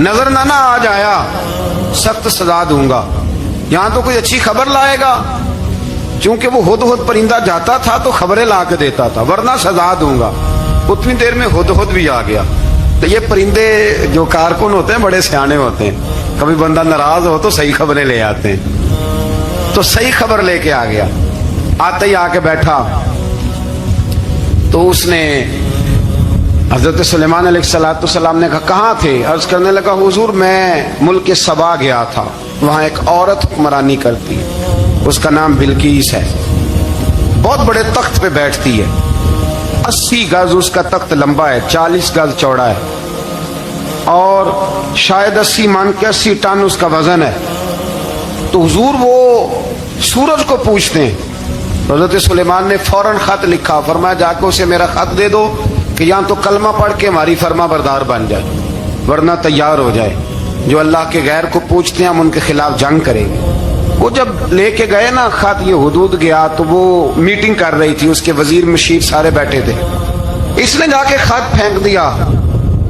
نظر نہ آ جایا سخت سزا دوں گا. یہاں تو کوئی اچھی خبر لائے گا، چونکہ وہ ہد ہد پرندہ جاتا تھا تو خبریں لا کے دیتا تھا، ورنہ سزا دوں گا. اتنی دیر میں ہد ہد بھی آ گیا. تو یہ پرندے جو کارکن ہوتے ہیں بڑے سیانے ہوتے ہیں، کبھی بندہ ناراض ہو تو صحیح خبریں لے آتے ہیں. تو صحیح خبر لے کے آ گیا. آتے ہی آ کے بیٹھا تو اس نے حضرت سلیمان علیہ السلام نے کہا کہاں تھے؟ عرض کرنے لگا حضور میں ملک سبا گیا تھا، وہاں ایک عورت حکمرانی کرتی ہے، اس کا نام بلقیس ہے، بہت بڑے تخت پہ بیٹھتی ہے، 80 گز اس کا تخت لمبا ہے، 40 گز چوڑا ہے، اور شاید 80 من کے 80 ٹن اس کا وزن ہے. تو حضور وہ سورج کو پوچھتے ہیں. حضرت سلیمان نے فوراً خط لکھا، فرمایا جا کے اسے میرا خط دے دو کہ یہاں تو کلمہ پڑھ کے ہماری فرما بردار بن جائے، ورنہ تیار ہو جائے. جو اللہ کے غیر کو پوچھتے ہیں ہم ان کے خلاف جنگ کریں گے. وہ جب لے کے گئے نا خط یہ حدود گیا تو وہ میٹنگ کر رہی تھی، اس کے وزیر مشیر سارے بیٹھے تھے. اس نے جا کے خط پھینک دیا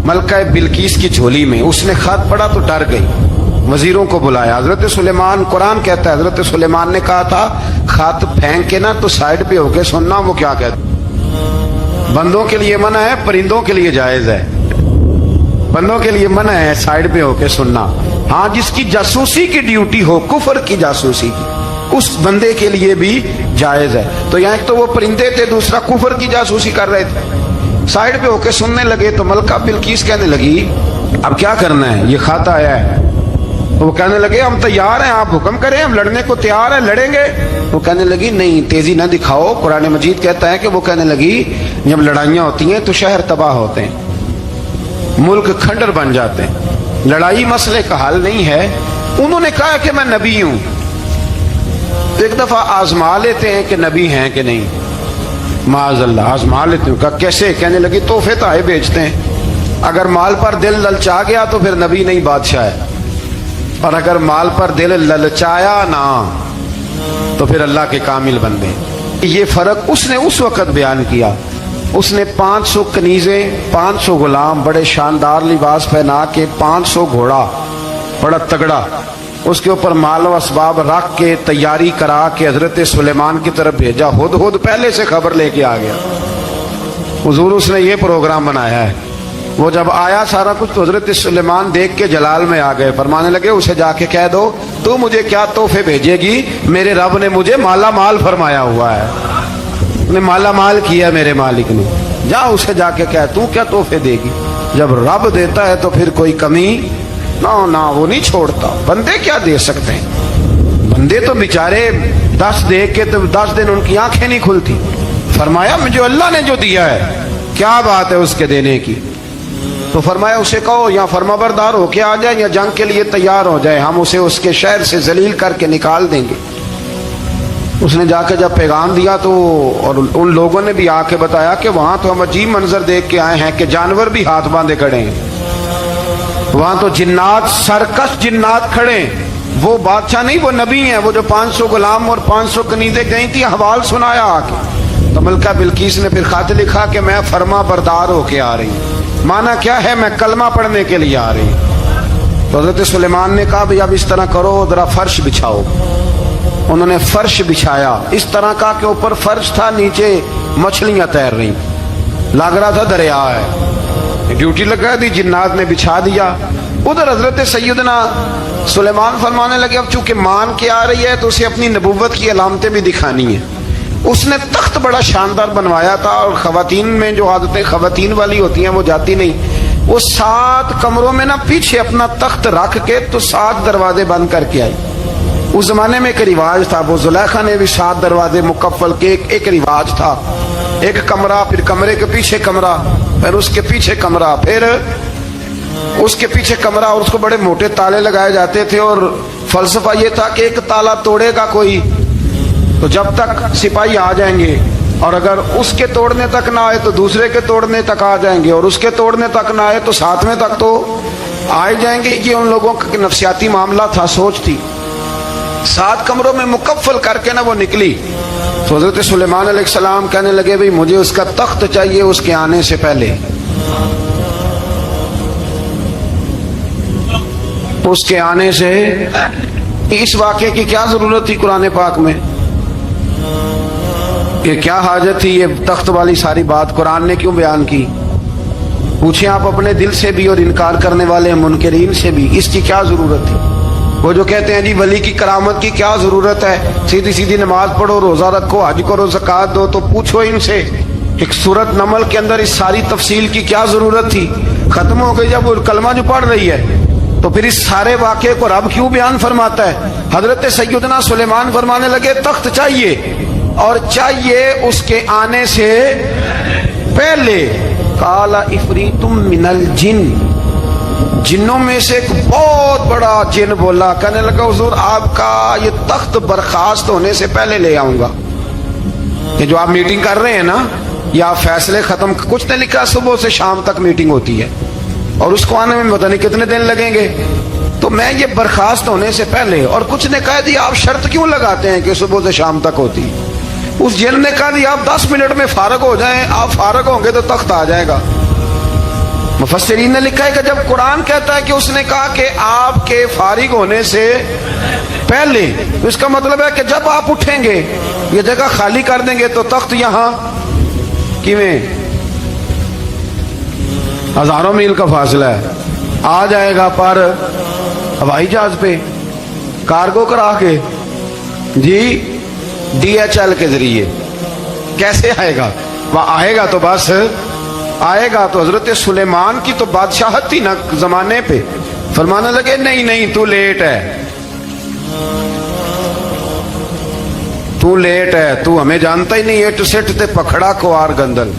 ملکہ بلقیس کی جھولی میں. اس نے خط پڑھا تو ڈر گئی، وزیروں کو بلایا. حضرت سلیمان، قرآن کہتا ہے حضرت سلیمان نے کہا تھا خط پھینک کے نا تو سائڈ پہ ہو کے سننا وہ کیا کہتا. بندوں کے لیے منع ہے، پرندوں کے لیے جائز ہے. بندوں کے لیے منع ہے سائڈ پہ ہو کے سننا. ہاں جس کی جاسوسی کی ڈیوٹی ہو، کفر کی جاسوسی کی، اس بندے کے لیے بھی جائز ہے. تو یہاں ایک تو وہ پرندے تھے، دوسرا کفر کی جاسوسی کر رہے تھے. سائڈ پہ ہو کے سننے لگے تو ملکہ بلقیس کہنے لگی اب کیا کرنا ہے، یہ خط آیا ہے. وہ کہنے لگے ہم تیار ہیں، آپ حکم کریں، ہم لڑنے کو تیار ہیں، لڑیں گے. وہ کہنے لگی نہیں تیزی نہ دکھاؤ. قرآن مجید کہتا ہے کہ وہ کہنے لگی جب لڑائیاں ہوتی ہیں تو شہر تباہ ہوتے ہیں، ملک کھنڈر بن جاتے ہیں، لڑائی مسئلے کا حل نہیں ہے. انہوں نے کہا کہ میں نبی ہوں. ایک دفعہ آزما لیتے ہیں کہ نبی ہیں کہ نہیں، معاذ اللہ آزما لیتے ہیں. کہا کیسے؟ کہنے لگی تحفے تائے بیچتے ہیں، اگر مال پر دل للچا گیا تو پھر نبی نہیں بادشاہ ہے، اور اگر مال پر دل للچایا نہ تو پھر اللہ کے کامل بندے. یہ فرق اس نے اس وقت بیان کیا. اس نے 500 کنیزیں، 500 غلام، بڑے شاندار لباس پہنا کے، 500 گھوڑا بڑا تگڑا، اس کے اوپر مال و اسباب رکھ کے تیاری کرا کے حضرت سلیمان کی طرف بھیجا. ہد ہد پہلے سے خبر لے کے آ گیا. حضور اس نے یہ پروگرام بنایا ہے. وہ جب آیا سارا کچھ تو حضرت سلیمان دیکھ کے جلال میں آ گئے. فرمانے لگے اسے جا کے کہہ دو تو مجھے کیا تحفے بھیجے گی، میرے رب نے مجھے مالا مال فرمایا ہوا ہے، نے مالا مال کیا میرے مالک نے. جا اسے جا کے کہہ تو کیا تحفے دے گی. جب رب دیتا ہے تو پھر کوئی کمی نہ وہ نہیں چھوڑتا. بندے کیا دے سکتے ہیں، بندے تو بیچارے 10 دے کے تو 10 دن ان کی آنکھیں نہیں کھلتی. فرمایا مجھے اللہ نے جو دیا ہے کیا بات ہے اس کے دینے کی. تو فرمایا اسے کہو یا فرما بردار ہو کے آ جائے یا جنگ کے لیے تیار ہو جائے، ہم اسے اس کے شہر سے ذلیل کر کے نکال دیں گے. اس نے جا کے جب پیغام دیا تو اور ان لوگوں نے بھی آ کے بتایا کہ وہاں تو ہم عجیب منظر دیکھ کے آئے ہیں کہ جانور بھی ہاتھ باندھے کھڑے ہیں، وہاں تو جنات، سرکش جنات کھڑے ہیں. وہ بادشاہ نہیں، وہ نبی ہیں. وہ جو 500 غلام اور 500 کنیزیں گئی تھی حوال سنایا آ کے. تو ملکہ بلقیس نے پھر خط لکھا کہ میں فرما بردار ہو کے آ رہی ہوں. مانا کیا ہے، میں کلمہ پڑھنے کے لیے آ رہی ہوں. تو حضرت سلیمان نے کہا بھئی اب اس طرح کرو، ذرا فرش بچھاؤ. انہوں نے فرش بچھایا اس طرح کا کہ اوپر فرش تھا، نیچے مچھلیاں تیر رہی، لگ رہا تھا دریا ہے. ڈیوٹی لگا دی، جنات نے بچھا دیا. ادھر حضرت سیدنا سلیمان فرمانے لگے اب چونکہ مان کے آ رہی ہے تو اسے اپنی نبوت کی علامتیں بھی دکھانی ہیں. اس نے تخت بڑا شاندار بنوایا تھا، اور خواتین میں جو عادتیں خواتین والی ہوتی ہیں وہ جاتی نہیں. وہ 7 کمروں میں نا پیچھے اپنا تخت رکھ کے تو 7 دروازے بند کر کے آئی. اس زمانے میں ایک رواج تھا، وہ زلیخا نے بھی 7 دروازے مکفل کے ایک رواج تھا. ایک کمرہ، پھر کمرے کے پیچھے کمرہ، پھر اس کے پیچھے کمرہ، پھر اس کے پیچھے کمرہ، اور اس کو بڑے موٹے تالے لگائے جاتے تھے. اور فلسفہ یہ تھا کہ ایک تالا توڑے گا کوئی تو جب تک سپاہی آ جائیں گے، اور اگر اس کے توڑنے تک نہ آئے تو دوسرے کے توڑنے تک آ جائیں گے، اور اس کے توڑنے تک نہ آئے تو 7ویں تک تو آ جائیں گے. یہ ان لوگوں کا نفسیاتی معاملہ تھا، سوچ تھی. 7 کمروں میں مکفل کر کے نہ وہ نکلی. تو حضرت سلیمان علیہ السلام کہنے لگے بھئی مجھے اس کا تخت چاہیے اس کے آنے سے پہلے. اس کے آنے سے اس واقعے کی کیا ضرورت تھی قرآن پاک میں؟ یہ کیا حاجت تھی یہ تخت والی ساری بات قرآن نے کیوں بیان کی؟ پوچھیں آپ اپنے دل سے بھی اور انکار کرنے والے منکرین سے بھی، اس کی کیا ضرورت تھی؟ وہ جو کہتے ہیں جی ولی کی کرامت کی کیا ضرورت ہے، سیدھی سیدھی نماز پڑھو، روزہ رکھو، حج کرو، زکوٰۃ دو، تو پوچھو ان سے ایک سورت نمل کے اندر اس ساری تفصیل کی کیا ضرورت تھی؟ ختم ہو گئی جب وہ کلمہ جو پڑھ رہی ہے، تو پھر اس سارے واقعے کو رب کیوں بیان فرماتا ہے؟ حضرت سیدنا سلیمان فرمانے لگے تخت چاہیے، اور چاہیے اس کے آنے سے پہلے۔ قال عفریت من الجن، جنوں میں سے ایک بہت بڑا جن بولا، کہنے لگا حضور آپ کا یہ تخت برخاست ہونے سے پہلے لے آؤں گا۔ یہ جو آپ میٹنگ کر رہے ہیں نا، یا آپ فیصلے ختم، کچھ نے لکھا صبح سے شام تک میٹنگ ہوتی ہے اور اس کو آنے میں پتہ نہیں کتنے دن لگیں گے، تو میں یہ برخاست ہونے سے پہلے، اور کچھ نے کہا دی آپ شرط کیوں لگاتے ہیں کہ صبح سے شام تک ہوتی؟ اس جن نے کہا دی آپ 10 منٹ میں فارغ ہو جائیں، آپ فارغ ہوں گے تو تخت آ جائے گا۔ مفسرین نے لکھا ہے کہ جب قرآن کہتا ہے کہ اس نے کہا کہ آپ کے فارغ ہونے سے پہلے، اس کا مطلب ہے کہ جب آپ اٹھیں گے یہ جگہ خالی کر دیں گے تو تخت یہاں کیویں ہزاروں میل کا فاصلہ ہے آ جائے گا، پر ہوائی جہاز پہ کارگو کرا کے، جی DHL کے ذریعے کیسے آئے گا؟ وہ آئے گا تو بس آئے گا۔ تو حضرت سلیمان کی تو بادشاہت تھی نا زمانے پہ، فرمانے لگے نہیں نہیں تو لیٹ ہے، تو لیٹ ہے، تو ہمیں جانتا ہی نہیں، اٹ سٹ تے پکھڑا کوار گندل،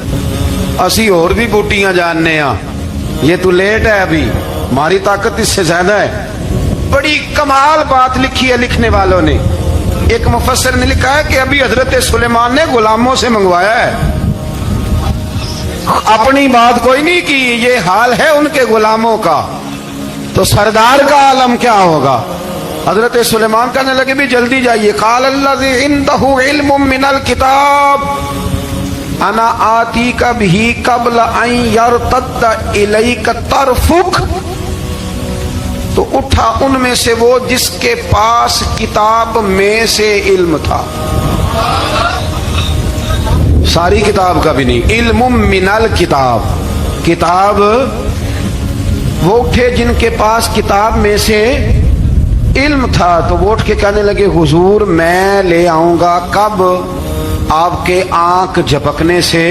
اسی اور بھی بوٹیاں جاننے ہاں، یہ تو لیٹ ہے، ابھی ہماری طاقت اس سے زیادہ ہے۔ بڑی کمال بات لکھی ہے لکھنے والوں نے۔ ایک مفسر نے لکھا ہے کہ ابھی حضرت سلیمان نے غلاموں سے منگوایا ہے، اپنی بات کوئی نہیں کی، یہ حال ہے ان کے غلاموں کا، تو سردار کا عالم کیا ہوگا؟ حضرت سلیمان کہنے لگے بھی جلدی جائیے۔ قال الذی عنده علم من الکتاب انا آتیک بہ قبل ان یرتد الیک طرفک، تو اٹھا ان میں سے وہ جس کے پاس کتاب میں سے علم تھا، ساری کتاب کا بھی نہیں، علم من الکتاب، کتاب، وہ اٹھے جن کے پاس کتاب میں سے علم تھا، تو وہ اٹھ کے کہنے لگے حضور میں لے آؤں گا، کب؟ آپ کے آنکھ جھپکنے سے،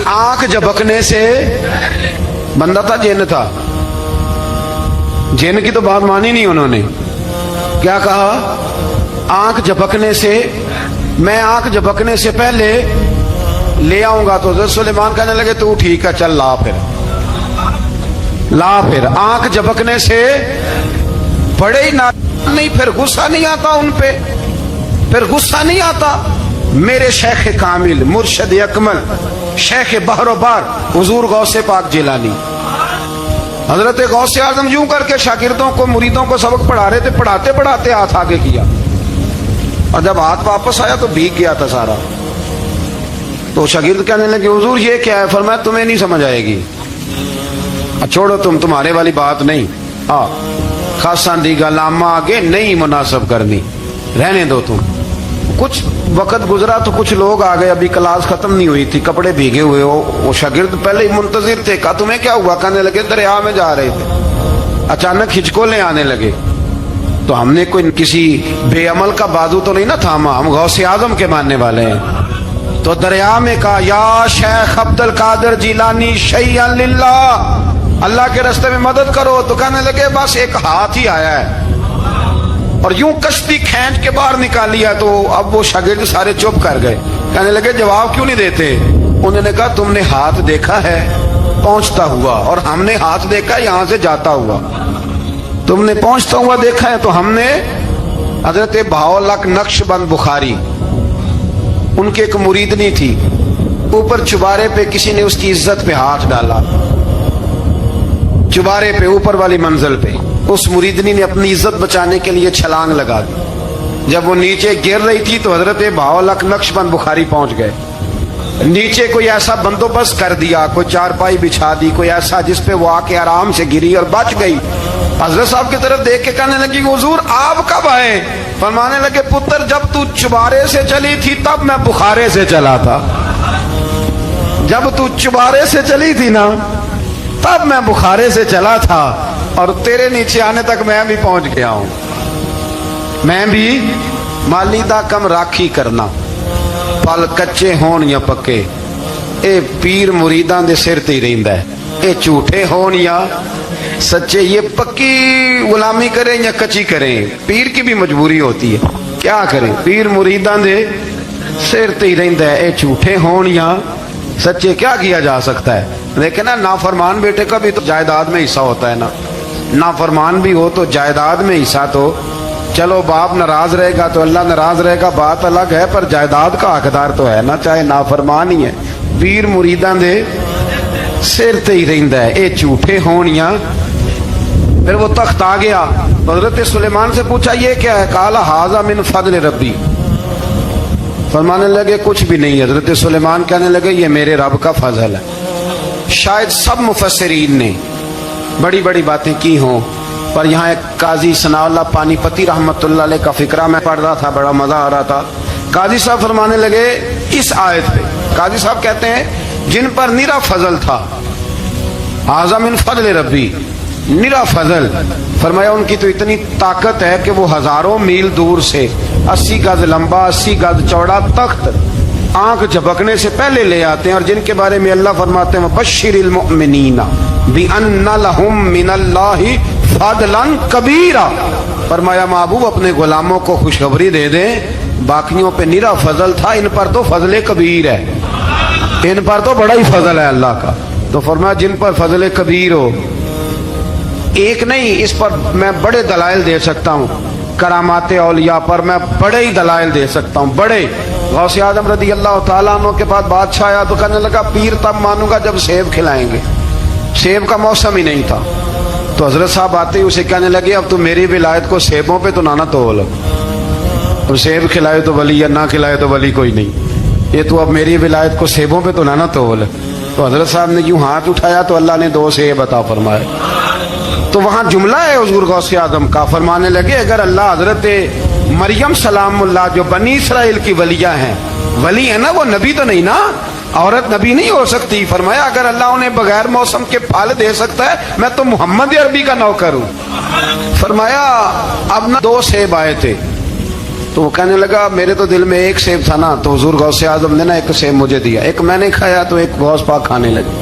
آنکھ جھپکنے سے، بندہ تھا جن تھا، جن کی تو بات مانی نہیں انہوں نے، کیا کہا؟ آنکھ جھپکنے سے، میں آنکھ جھپکنے سے پہلے لے آؤں گا۔ تو حضرت سلیمان کہنے لگے تو ٹھیک ہے چل لا، پھر آنکھ جھپکنے سے بڑے ہی نہیں، پھر غصہ نہیں آتا ان پہ، پھر غصہ نہیں آتا۔ میرے شیخ کامل، مرشد اکمل، شیخ بحر و بار، حضور غوث پاک جیلانی، حضرت غوث اعظم یوں کر کے شاگردوں کو، مریدوں کو سبق پڑھا رہے تھے، پڑھاتے پڑھاتے ہاتھ آگے کیا، اور جب ہاتھ واپس آیا تو بھیگ گیا تھا سارا۔ تو شاگرد کہنے لگے حضور یہ کیا ہے؟ فرمایا تمہیں نہیں سمجھ آئے گی، چھوڑو تمہارے والی بات نہیں، خاصا دی گلامہ آگے نہیں مناسب کرنی، رہنے دو تم۔ کچھ وقت گزرا تو کچھ لوگ آ گئے، ابھی کلاس ختم نہیں ہوئی تھی، کپڑے بھیگے ہوئے ہو، وہ شاگرد پہلے ہی منتظر تھے، کہا تمہیں کیا ہوا؟ کہنے لگے دریا میں جا رہے تھے، اچانک ہچکولے آنے لگے، تو ہم نے کوئی کسی بے عمل کا بازو تو نہیں نہ تھاما، ہم غوث اعظم کے ماننے والے ہیں، تو دریا میں کہا یا شیخ عبد القادر جیلانی شیئا للہ، اللہ کے راستے میں مدد کرو۔ تو کہنے لگے بس ایک ہاتھ ہی آیا ہے، اور یوں کشتی کھینچ کے باہر نکالی ہے۔ تو اب وہ شاگرد سارے چپ کر گئے، کہنے لگے جواب کیوں نہیں دیتے؟ انہوں نے کہا تم نے ہاتھ دیکھا ہے پہنچتا ہوا، اور ہم نے ہاتھ دیکھا یہاں سے جاتا ہوا، تم نے پہنچتا ہوا دیکھا ہے۔ تو ہم نے حضرت بہاؤالحق نقش بند بخاری، ان کی ایک مریدنی تھی، اوپر چبارے پہ کسی نے اس کی عزت پہ ہاتھ ڈالا، چبارے پہ اوپر والی منزل پہ، اس مریدنی نے اپنی عزت بچانے کے لیے چھلانگ لگا دی، جب وہ نیچے گر رہی تھی تو حضرت بہاؤالحق نقش بند بخاری پہنچ گئے، نیچے کوئی ایسا بندوبست کر دیا, کوئی چارپائی بچھا دی, کوئی ایسا جس پہ وہ آ کے آرام سے گری اور بچ گئی. حضرت صاحب کی طرف دیکھ کے کہنے لگی حضور آپ کب آئے؟ فرمانے لگے پتر جب تو چبارے سے چلی تھی تب میں بخارے سے چلا تھا. جب تو چبارے سے چلی تھی نا تب میں بخارے سے چلا تھا, اور تیرے نیچے آنے تک میں بھی پہنچ گیا ہوں. میں بھی مالی دا کم راکھی کرنا, پل کچے ہون یا پکے, اے پیر مریداں دے سر تے رہندا ہے. اے جھوٹے ہون یا سچے, یہ پکی غلامی کریں یا کچی کریں, پیر کی بھی مجبوری ہوتی ہے. کیا کریں, پیر مریداں دے سر تے ہی رہندا ہے. اے جھوٹے ہون یا سچے, کیا کیا جا سکتا ہے. لیکن نا نافرمان بیٹے کا بھی تو جائیداد میں حصہ ہوتا ہے نا. نافرمان بھی ہو تو جائیداد میں حصہ, تو چلو باپ ناراض رہے گا تو اللہ ناراض رہے گا, بات الگ ہے, پر جائیداد کا حقدار تو ہے نا, چاہے نافرمان ہی ہے. پیر مریداں دے سر تے ہی رہندا ہے. اے جھوٹے ہون یا. پھر وہ تخت آ گیا, حضرت سلیمان سے پوچھا یہ کیا ہے؟ قال ھذا من فضل ربی. فرمانے لگے کچھ بھی نہیں. حضرت سلیمان کہنے لگے یہ میرے رب کا فضل ہے. شاید سب مفسرین نے بڑی بڑی باتیں کی ہوں, پر یہاں ایک قاضی ثناء اللہ پانی پتی رحمت اللہ علیہ کا فقرہ میں پڑھ رہا تھا, بڑا مزہ آ رہا تھا. قاضی صاحب فرمانے لگے اس آیت پہ, قاضی صاحب کہتے ہیں جن پر نرا فضل تھا, ھذا من فضل ربی, نرا فضل. فرمایا ان کی تو اتنی طاقت ہے کہ وہ ہزاروں میل دور سے 80 گز لمبا 80 گز چوڑا تخت آنکھ جھپکنے سے پہلے لے آتے ہیں, اور جن کے بارے میں اللہ فرماتے ہیں بشر المؤمنین بان لہم من اللہ فضلا کبیرا. فرمایا محبوب اپنے غلاموں کو خوشخبری دے دیں, باقیوں پہ نرا فضل تھا, ان پر تو فضل کبیر ہے, ان پر تو بڑا ہی فضل ہے اللہ کا. تو فرمایا جن پر فضل کبیر ہو, ایک نہیں, اس پر میں بڑے دلائل دے سکتا ہوں. کرامات اولیاء پر میں بڑے ہی دلائل دے سکتا ہوں, بڑے. غوث اعظم رضی اللہ تعالیٰ عنہ کے بعد بادشاہ آیا تو کہنے لگا پیر تب مانوں گا جب سیب کھلائیں گے. سیب کا موسم ہی نہیں تھا. تو حضرت صاحب آتے ہی اسے کہنے لگے اب تو میری ولایت کو سیبوں پہ تو نہ تول, تو سیب کھلائے تو ولی یا نہ کھلائے تو ولی کوئی نہیں, یہ تو اب میری ولایت کو سیبوں پہ تو نہ تول. تو حضرت صاحب نے یوں ہاتھ اٹھایا تو اللہ نے 2 سیب عطا فرمائے. تو وہاں جملہ ہے حضور غوث اعظم کا, فرمانے لگے اگر اللہ حضرت مریم سلام اللہ جو بنی اسرائیل کی ولیہ ہیں, ولی ہے نا, وہ نبی تو نہیں نا, عورت نبی نہیں ہو سکتی. فرمایا اگر اللہ انہیں بغیر موسم کے پھل دے سکتا ہے, میں تو محمد عربی کا نوکر ہوں. فرمایا اب نہ 2 سیب آئے تھے, تو وہ کہنے لگا میرے تو دل میں 1 سیب تھا نا, تو حضور غوث اعظم نے نا 1 سیب مجھے دیا, 1 میں نے کھایا تو 1 غوث پاک کھانے لگے.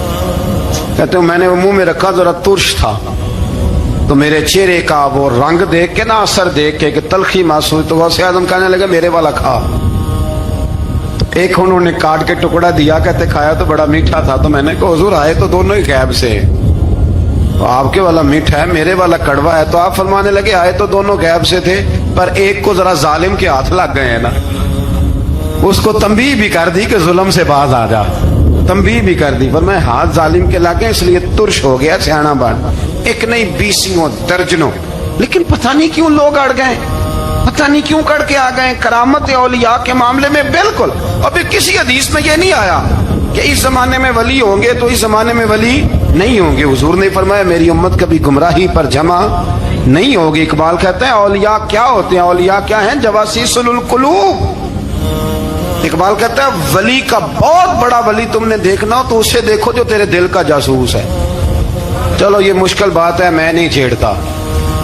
کہتے ہیں میں نے وہ منہ میں رکھا, ذرا ترش تھا, تو میرے چہرے کا وہ رنگ دیکھ کے نا, اثر دیکھ کے کہ تلخی محسوس, تو غوث اعظم کہنے لگے میرے والا کھا. ایک انہوں نے کاٹ کے ٹکڑا دیا, کہتے کھایا تو بڑا میٹھا تھا. تو میں نے کہا حضور آئے تو دونوں ہی غیب سے, تو آپ کے والا میٹھا ہے میرے والا کڑوا ہے. تو آپ فرمانے لگے آئے تو دونوں غیب سے تھے, پر ایک کو ذرا ظالم کے ہاتھ لگ گئے ہیں نا, اس کو تنبیہ بھی کر دی کہ ظلم سے باز آ جا, تنبیہ بھی کر دی. پر میں ہاتھ ظالم کے لگے اس لیے ترش ہو گیا, سیانا بن. 1 نہیں 20 درجنوں, لیکن پتہ نہیں کیوں لوگ اڑ گئے, پتہ نہیں کیوں کڑ کے آ گئے. کرامت اولیاء کے معاملے میں بالکل, ابھی کسی حدیث میں یہ نہیں آیا کہ اس زمانے میں ولی ہوں گے تو اس زمانے میں ولی نہیں ہوں گے. حضور نے فرمایا میری امت کبھی گمراہی پر جمع نہیں ہوگی. اقبال کہتے ہیں اولیاء کیا ہوتے ہیں, اولیاء کیا ہیں, جواسیس القلوب. اقبال کہتا ہے ولی کا بہت بڑا ولی تم نے دیکھنا ہو تو اسے دیکھو جو تیرے دل کا جاسوس ہے. چلو یہ مشکل بات ہے, میں نہیں چھیڑتا,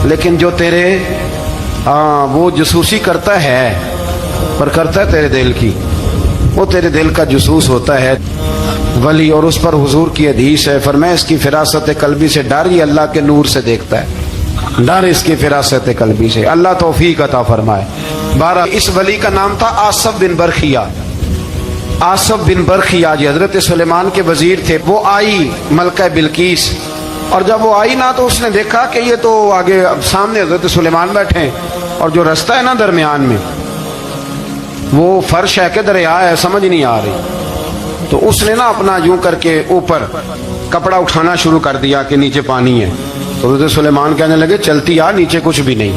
لیکن جو تیرے وہ جاسوسی کرتا ہے, پر کرتا ہے تیرے دل کی, وہ تیرے دل کا جاسوس ہوتا ہے ولی. اور اس پر حضور کی حدیث ہے, فرمایا اس کی فراست قلبی سے ڈر ہی اللہ کے نور سے دیکھتا ہے, ڈر اس کی فراست قلبی سے. اللہ توفیق عطا فرمائے. 12 اس ولی کا نام تھا آصف بن برخیا. آصف بن برخیا جی حضرت سلیمان کے وزیر تھے. وہ آئی ملکہ بلقیس, اور جب وہ آئی نا تو اس نے دیکھا کہ یہ تو آگے سامنے حضرت سلیمان بیٹھے ہیں, اور جو رستہ ہے نا درمیان میں وہ فرش ہے کہ دریا ہے, سمجھ نہیں آ رہی. تو اس نے نا اپنا یوں کر کے اوپر کپڑا اٹھانا شروع کر دیا کہ نیچے پانی ہے. تو حضرت سلیمان کہنے لگے چلتی آ, نیچے کچھ بھی نہیں.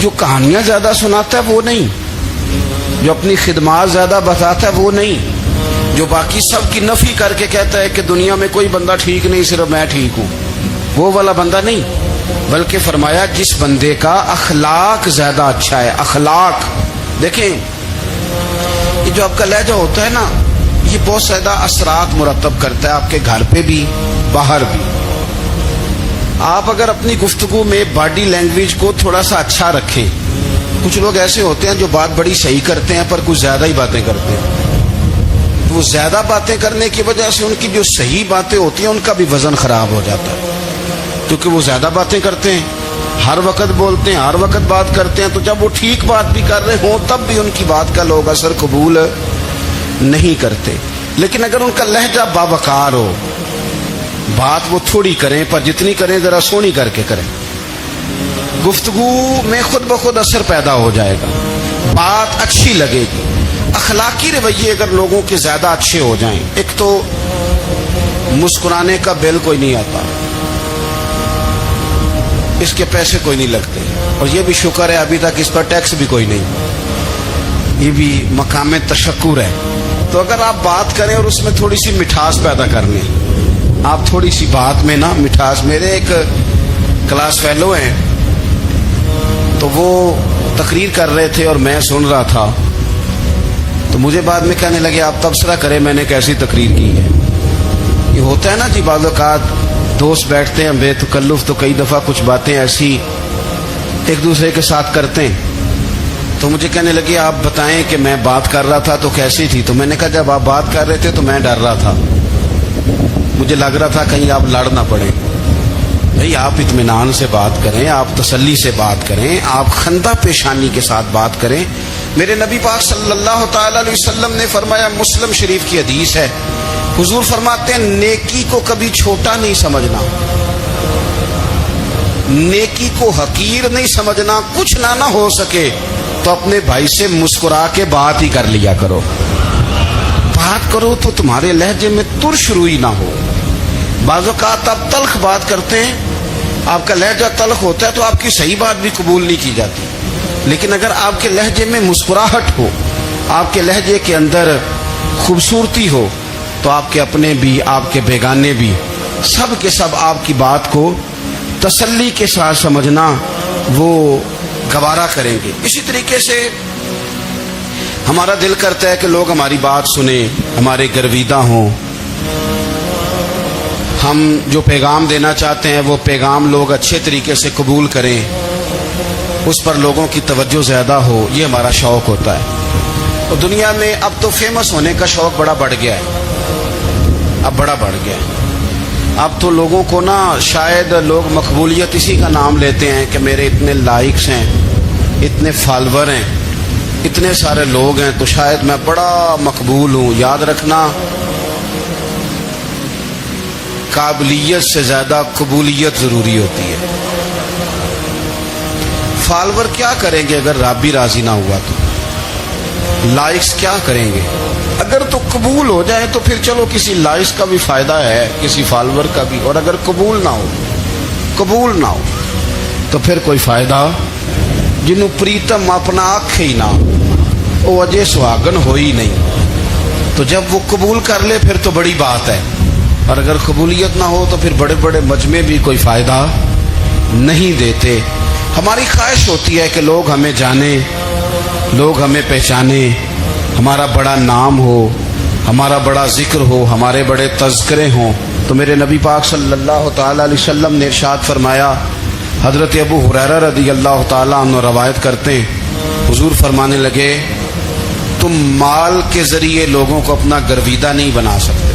جو کہانیاں زیادہ سناتا ہے وہ نہیں، جو اپنی خدمات زیادہ بتاتا ہے وہ نہیں، جو باقی سب کی نفی کر کے کہتا ہے کہ دنیا میں کوئی بندہ ٹھیک نہیں صرف میں ٹھیک ہوں، وہ والا بندہ نہیں، بلکہ فرمایا جس بندے کا اخلاق زیادہ اچھا ہے۔ اخلاق دیکھیں، یہ جو آپ کا لہجہ ہوتا ہے نا، یہ بہت زیادہ اثرات مرتب کرتا ہے آپ کے گھر پہ بھی باہر بھی۔ آپ اگر اپنی گفتگو میں باڈی لینگویج کو تھوڑا سا اچھا رکھیں، کچھ لوگ ایسے ہوتے ہیں جو بات بڑی صحیح کرتے ہیں پر کچھ زیادہ ہی باتیں کرتے ہیں، تو وہ زیادہ باتیں کرنے کی وجہ سے ان کی جو صحیح باتیں ہوتی ہیں ان کا بھی وزن خراب ہو جاتا ہے، کیونکہ وہ زیادہ باتیں کرتے ہیں، ہر وقت بولتے ہیں، ہر وقت بات کرتے ہیں، تو جب وہ ٹھیک بات بھی کر رہے ہوں تب بھی ان کی بات کا لوگ اثر قبول نہیں کرتے۔ لیکن اگر ان کا لہجہ باوقار ہو، بات وہ تھوڑی کریں پر جتنی کریں ذرا سونی کر کے کریں، گفتگو میں خود بخود اثر پیدا ہو جائے گا، بات اچھی لگے گی۔ اخلاقی رویے اگر لوگوں کے زیادہ اچھے ہو جائیں، ایک تو مسکرانے کا بل کوئی نہیں آتا، اس کے پیسے کوئی نہیں لگتے، اور یہ بھی شکر ہے ابھی تک اس پر ٹیکس بھی کوئی نہیں، یہ بھی مقام تشکر ہے۔ تو اگر آپ بات کریں اور اس میں تھوڑی سی مٹھاس پیدا کر لیں، آپ تھوڑی سی بات میں نا مٹھاس، میرے ایک کلاس فیلو ہیں تو وہ تقریر کر رہے تھے اور میں سن رہا تھا، تو مجھے بعد میں کہنے لگے آپ تبصرہ کریں میں نے کیسی تقریر کی ہے۔ یہ ہوتا ہے نا جی، بعض اوقات دوست بیٹھتے ہیں بے تکلف تو کئی دفعہ کچھ باتیں ایسی ایک دوسرے کے ساتھ کرتے ہیں، تو مجھے کہنے لگے آپ بتائیں کہ میں بات کر رہا تھا تو کیسی تھی، تو میں نے کہا جب آپ بات کر رہے تھے تو میں ڈر رہا تھا، مجھے لگ رہا تھا کہیں آپ لڑ نہ پڑیں۔ بھئی آپ اطمینان سے بات کریں، آپ تسلی سے بات کریں، آپ خندہ پیشانی کے ساتھ بات کریں۔ میرے نبی پاک صلی اللہ تعالی علیہ وسلم نے فرمایا، مسلم شریف کی حدیث ہے، حضور فرماتے ہیں نیکی کو کبھی چھوٹا نہیں سمجھنا، نیکی کو حقیر نہیں سمجھنا، کچھ نہ ہو سکے تو اپنے بھائی سے مسکرا کے بات ہی کر لیا کرو، بات کرو تو تمہارے لہجے میں ترش روئی نہ ہو۔ بعض اوقات آپ تلخ بات کرتے ہیں، آپ کا لہجہ تلخ ہوتا ہے تو آپ کی صحیح بات بھی قبول نہیں کی جاتی، لیکن اگر آپ کے لہجے میں مسکراہٹ ہو، آپ کے لہجے کے اندر خوبصورتی ہو، تو آپ کے اپنے بھی آپ کے بیگانے بھی سب کے سب آپ کی بات کو تسلی کے ساتھ سمجھنا وہ گوارا کریں گے۔ اسی طریقے سے ہمارا دل کرتا ہے کہ لوگ ہماری بات سنیں، ہمارے گرویدہ ہوں، ہم جو پیغام دینا چاہتے ہیں وہ پیغام لوگ اچھے طریقے سے قبول کریں، اس پر لوگوں کی توجہ زیادہ ہو، یہ ہمارا شوق ہوتا ہے۔ اور دنیا میں اب تو فیمس ہونے کا شوق بڑا بڑھ گیا ہے، اب بڑا بڑھ گیا ہے۔ اب تو لوگوں کو نا شاید لوگ مقبولیت اسی کا نام لیتے ہیں کہ میرے اتنے لائکس ہیں، اتنے فالوور ہیں، اتنے سارے لوگ ہیں تو شاید میں بڑا مقبول ہوں۔ یاد رکھنا، قابلیت سے زیادہ قبولیت ضروری ہوتی ہے۔ فالوور کیا کریں گے اگر رب بھی راضی نہ ہوا تو؟ لائکس کیا کریں گے؟ اگر تو قبول ہو جائے تو پھر چلو کسی لائکس کا بھی فائدہ ہے، کسی فالوور کا بھی، اور اگر قبول نہ ہو تو پھر کوئی فائدہ جنوں پریتم اپنا آنکھ ہی نہ وہ اجے سہاگن ہو ہی نہیں۔ تو جب وہ قبول کر لے پھر تو بڑی بات ہے، اور اگر قبولیت نہ ہو تو پھر بڑے بڑے مجمع بھی کوئی فائدہ نہیں دیتے۔ ہماری خواہش ہوتی ہے کہ لوگ ہمیں جانیں، لوگ ہمیں پہچانیں، ہمارا بڑا نام ہو، ہمارا بڑا ذکر ہو، ہمارے بڑے تذکرے ہوں۔ تو میرے نبی پاک صلی اللہ تعالی علیہ وسلم نے ارشاد فرمایا، حضرت ابو ہریرہ رضی اللہ تعالیٰ عنہ روایت کرتے ہیں، حضور فرمانے لگے، تم مال کے ذریعے لوگوں کو اپنا گرویدہ نہیں بنا سکتے،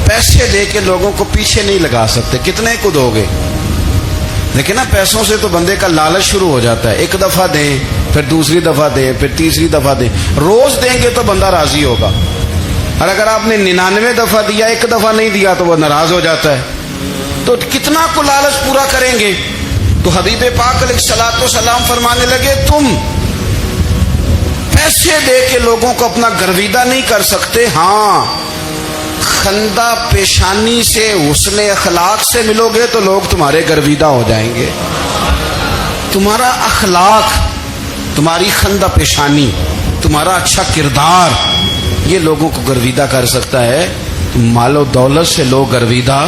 پیسے دے کے لوگوں کو پیچھے نہیں لگا سکتے، کتنے کو دو گے؟ لیکن نا پیسوں سے تو بندے کا لالچ شروع ہو جاتا ہے، ایک دفعہ دیں، پھر دوسری دفعہ دیں، پھر تیسری دفعہ دیں، روز دیں گے تو بندہ راضی ہوگا، اور اگر آپ نے 99 دفعہ دیا، ایک دفعہ نہیں دیا تو وہ ناراض ہو جاتا ہے، تو کتنا کو لالچ پورا کریں گے؟ تو حبیب پاک علیہ الصلوۃ والسلام فرمانے لگے، تم پیسے دے کے لوگوں کو اپنا گرویدہ نہیں کر سکتے، ہاں خندہ پیشانی سے، حسن اخلاق سے ملو گے تو لوگ تمہارے گرویدہ ہو جائیں گے۔ تمہارا اخلاق، تمہاری خندہ پیشانی، تمہارا اچھا کردار یہ لوگوں کو گرویدہ کر سکتا ہے. مال و دولت سے لوگ گرویدہ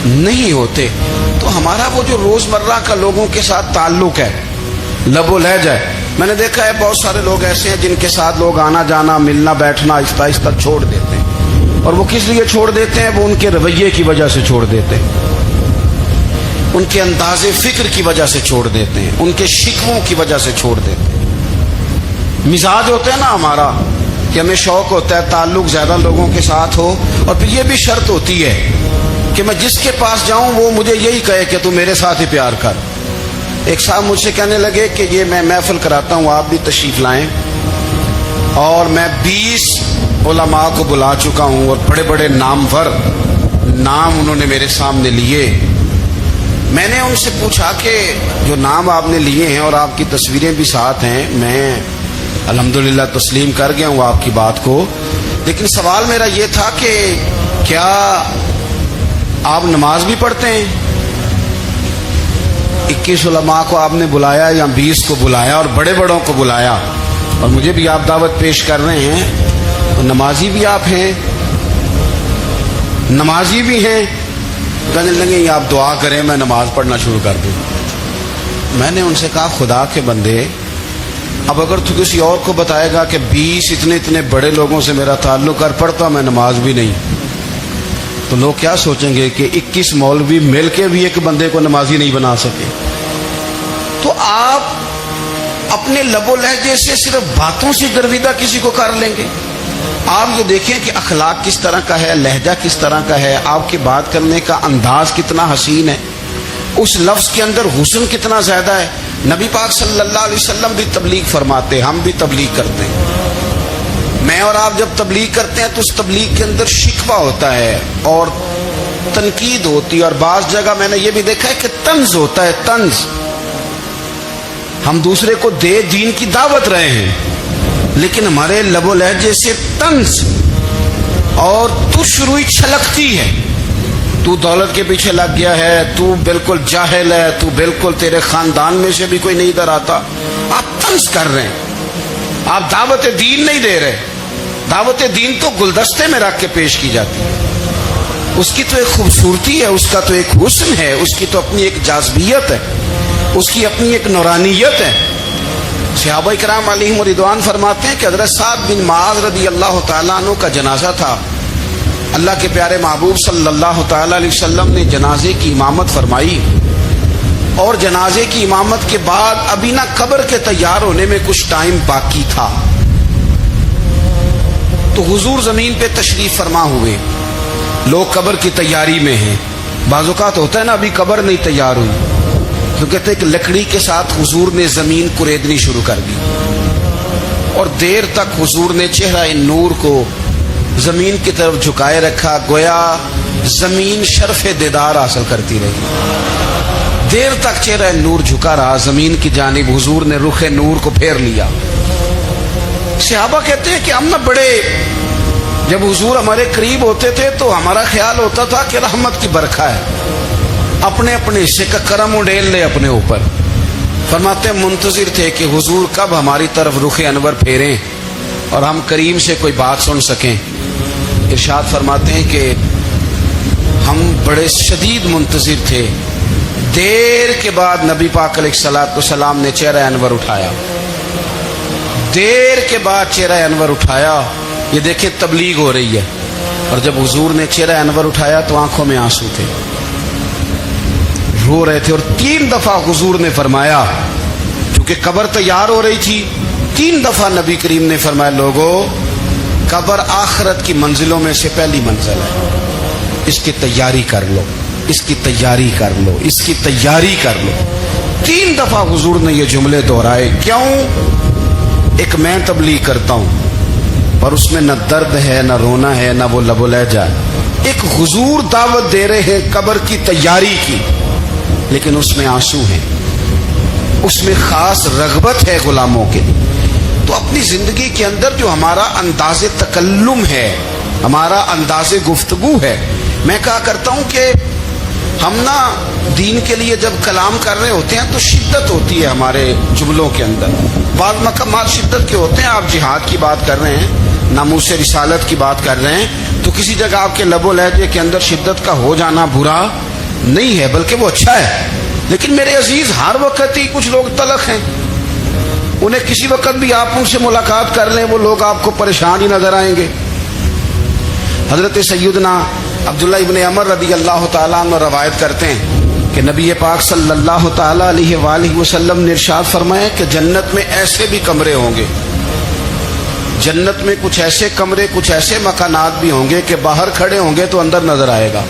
نہیں ہوتے. تو ہمارا وہ جو روزمرہ کا لوگوں کے ساتھ تعلق ہے، لب و لہجہ ہے، میں نے دیکھا ہے بہت سارے لوگ ایسے ہیں جن کے ساتھ لوگ آنا جانا ملنا بیٹھنا آہستہ آہستہ چھوڑ دیتے ہیں. اور وہ کس لیے چھوڑ دیتے ہیں؟ وہ ان کے رویے کی وجہ سے چھوڑ دیتے ہیں، ان کے انداز فکر کی وجہ سے چھوڑ دیتے ہیں، ان کے شکووں کی وجہ سے چھوڑ دیتے ہیں. مزاج ہوتا ہے نا ہمارا کہ ہمیں شوق ہوتا ہے تعلق زیادہ لوگوں کے ساتھ ہو، اور پھر یہ بھی شرط ہوتی ہے کہ میں جس کے پاس جاؤں وہ مجھے یہی کہے کہ تو میرے ساتھ ہی پیار کر. ایک صاحب مجھ سے کہنے لگے کہ یہ میں محفل کراتا ہوں، آپ بھی تشریف لائیں، اور میں 20 علماء کو بلا چکا ہوں اور بڑے بڑے نامور نام انہوں نے میرے سامنے لیے. میں نے ان سے پوچھا کہ جو نام آپ نے لیے ہیں اور آپ کی تصویریں بھی ساتھ ہیں، میں الحمدللہ تسلیم کر گیا ہوں آپ کی بات کو، لیکن سوال میرا یہ تھا کہ کیا آپ نماز بھی پڑھتے ہیں؟ 21 علماء کو آپ نے بلایا یا 20 کو بلایا اور بڑے بڑوں کو بلایا، اور مجھے بھی آپ دعوت پیش کر رہے ہیں، تو نمازی بھی آپ ہیں، نمازی بھی ہیں. کہنے لگے آپ دعا کریں میں نماز پڑھنا شروع کر دوں. میں نے ان سے کہا خدا کے بندے، اب اگر تو کسی اور کو بتائے گا کہ 20 اتنے بڑے لوگوں سے میرا تعلق کر پڑتا میں نماز بھی نہیں، تو لوگ کیا سوچیں گے کہ 21 مولوی مل کے بھی ایک بندے کو نمازی نہیں بنا سکے. تو آپ اپنے لب و لہجے سے صرف باتوں سے گرویدہ کسی کو کر لیں گے؟ آپ یہ دیکھیں کہ اخلاق کس طرح کا ہے، لہجہ کس طرح کا ہے، آپ کی بات کرنے کا انداز کتنا حسین ہے، اس لفظ کے اندر حسن کتنا زیادہ ہے. نبی پاک صلی اللہ علیہ وسلم بھی تبلیغ فرماتے، ہم بھی تبلیغ کرتے ہیں. میں اور آپ جب تبلیغ کرتے ہیں تو اس تبلیغ کے اندر شکوہ ہوتا ہے اور تنقید ہوتی ہے، اور بعض جگہ میں نے یہ بھی دیکھا ہے کہ طنز ہوتا ہے. طنز، ہم دوسرے کو دین کی دعوت رہے ہیں، لیکن ہمارے لب و لہجے سے طنز اور تش روئی چھلکتی ہے. تو دولت کے پیچھے لگ گیا ہے، تو بالکل جاہل ہے، تو بالکل تیرے خاندان میں سے بھی کوئی نہیں ادھر آتا. آپ طنز کر رہے ہیں، آپ دعوت دین نہیں دے رہے. دعوت دین تو گلدستے میں رکھ کے پیش کی جاتی ہے. اس کی تو ایک خوبصورتی ہے، اس کا تو ایک حسن ہے، اس کی تو اپنی ایک جاذبیت ہے، اس کی اپنی ایک نورانیت ہے. صحابہ کرام علیہم رضوان فرماتے ہیں کہ حضرت سعد بن معاذ رضی اللہ تعالیٰ عنہ کا جنازہ تھا. اللہ کے پیارے محبوب صلی اللہ تعالیٰ علیہ وسلم نے جنازے کی امامت فرمائی، اور جنازے کی امامت کے بعد ابھی نہ قبر کے تیار ہونے میں کچھ ٹائم باقی تھا، تو حضور زمین پہ تشریف فرما ہوئے. لوگ قبر کی تیاری میں ہیں. بعض اوقات ہوتا ہے نا ابھی قبر نہیں تیار ہوئی، تو کہتے ہیں کہ لکڑی کے ساتھ حضور نے زمین کریدنی شروع کر دی، اور دیر تک حضور نے چہرہ نور کو زمین کی طرف جھکائے رکھا، گویا زمین شرف دیدار حاصل کرتی رہی. دیر تک چہرہ نور جھکا رہا زمین کی جانب، حضور نے رخ نور کو پھیر لیا. صحابہ کہتے ہیں کہ ہم نہ بڑے، جب حضور ہمارے قریب ہوتے تھے تو ہمارا خیال ہوتا تھا کہ رحمت کی برکھا ہے، اپنے اپنے حصے کا کرم اڈیل لے اپنے اوپر. فرماتے منتظر تھے کہ حضور کب ہماری طرف رخ انور پھیریں اور ہم کریم سے کوئی بات سن سکیں. ارشاد فرماتے ہیں کہ ہم بڑے شدید منتظر تھے. دیر کے بعد نبی پاک علیہ الصلوۃ والسلام نے چہرہ انور اٹھایا، دیر کے بعد چہرہ انور اٹھایا. یہ دیکھیں تبلیغ ہو رہی ہے، اور جب حضور نے چہرہ انور اٹھایا تو آنکھوں میں آنسو تھے، رو رہے تھے. اور 3 دفعہ حضور نے فرمایا، کیونکہ قبر تیار ہو رہی تھی، 3 دفعہ نبی کریم نے فرمایا لوگو قبر آخرت کی منزلوں میں سے پہلی منزل ہے، اس کی تیاری کر لو، اس کی تیاری کر لو، اس کی تیاری کر لو. 3 دفعہ حضور نے یہ جملے دہرائے. کیوں؟ ایک میں تبلیغ کرتا ہوں اور اس میں نہ درد ہے، نہ رونا ہے، نہ وہ لب و لہجہ ہے. ایک حضور دعوت دے رہے ہیں قبر کی تیاری کی، لیکن اس میں آنسو ہیں، اس میں خاص رغبت ہے غلاموں کے لیے. تو اپنی زندگی کے اندر جو ہمارا انداز تکلم ہے، ہمارا انداز گفتگو ہے، میں کہا کرتا ہوں کہ ہم نا دین کے لیے جب کلام کر رہے ہوتے ہیں تو شدت ہوتی ہے ہمارے جملوں کے اندر. بعض مقامات شدت کے ہوتے ہیں. آپ جہاد کی بات کر رہے ہیں, ناموس رسالت کی بات کر رہے ہیں, تو کسی جگہ آپ کے لب و لہجے کے اندر شدت کا ہو جانا برا نہیں ہے, بلکہ وہ اچھا ہے. لیکن میرے عزیز, ہر وقت ہی کچھ لوگ تلخ ہیں. انہیں کسی وقت بھی آپ ان سے ملاقات کر لیں, وہ لوگ آپ کو پریشان ہی نظر آئیں گے. حضرت سیدنا عبداللہ ابن عمر رضی اللہ تعالیٰ عنہ روایت کرتے ہیں کہ نبی پاک صلی اللہ تعالیٰ علیہ وآلہ وسلم نے ارشاد فرمایا کہ جنت میں ایسے بھی کمرے ہوں گے, جنت میں کچھ ایسے کمرے, کچھ ایسے مکانات بھی ہوں گے کہ باہر کھڑے ہوں گے تو اندر نظر آئے گا,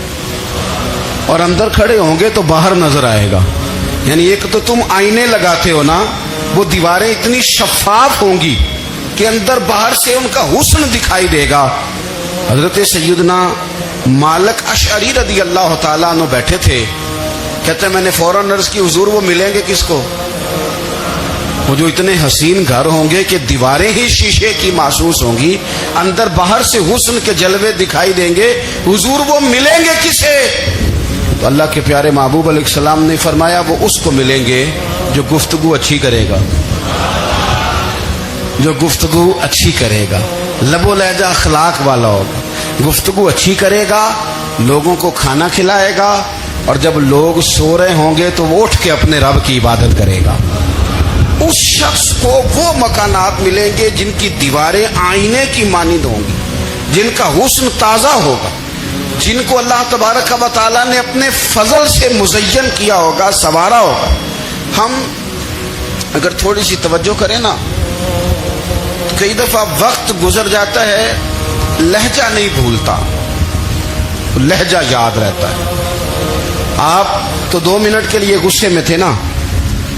اور اندر کھڑے ہوں گے تو باہر نظر آئے گا. یعنی ایک تو تم آئینے لگاتے ہو نا, وہ دیواریں اتنی شفاف ہوں گی کہ اندر باہر سے ان کا حسن دکھائی دے گا. حضرت سیدنا مالک اشعری رضی اللہ تعالیٰ عنہ بیٹھے تھے, کہتے ہیں میں نے فوراً عرض کی حضور وہ ملیں گے کس کو؟ وہ جو اتنے حسین گھر ہوں گے کہ دیواریں ہی شیشے کی محسوس ہوں گی, اندر باہر سے حسن کے جلوے دکھائی دیں گے, حضور وہ ملیں گے کسے؟ تو اللہ کے پیارے محبوب علیہ السلام نے فرمایا وہ اس کو ملیں گے جو گفتگو اچھی کرے گا, جو گفتگو اچھی کرے گا, لب و لہجہ اخلاق والا ہوگا, گفتگو اچھی کرے گا, لوگوں کو کھانا کھلائے گا, اور جب لوگ سو رہے ہوں گے تو وہ اٹھ کے اپنے رب کی عبادت کرے گا. اس شخص کو وہ مکانات ملیں گے جن کی دیواریں آئینے کی مانند ہوں گی, جن کا حسن تازہ ہوگا, جن کو اللہ تبارک و تعالیٰ نے اپنے فضل سے مزین کیا ہوگا, سنوارا ہوگا. ہم اگر تھوڑی سی توجہ کریں نا, کئی دفعہ وقت گزر جاتا ہے, لہجہ نہیں بھولتا, لہجہ یاد رہتا ہے. آپ تو 2 منٹ کے لیے غصے میں تھے نا,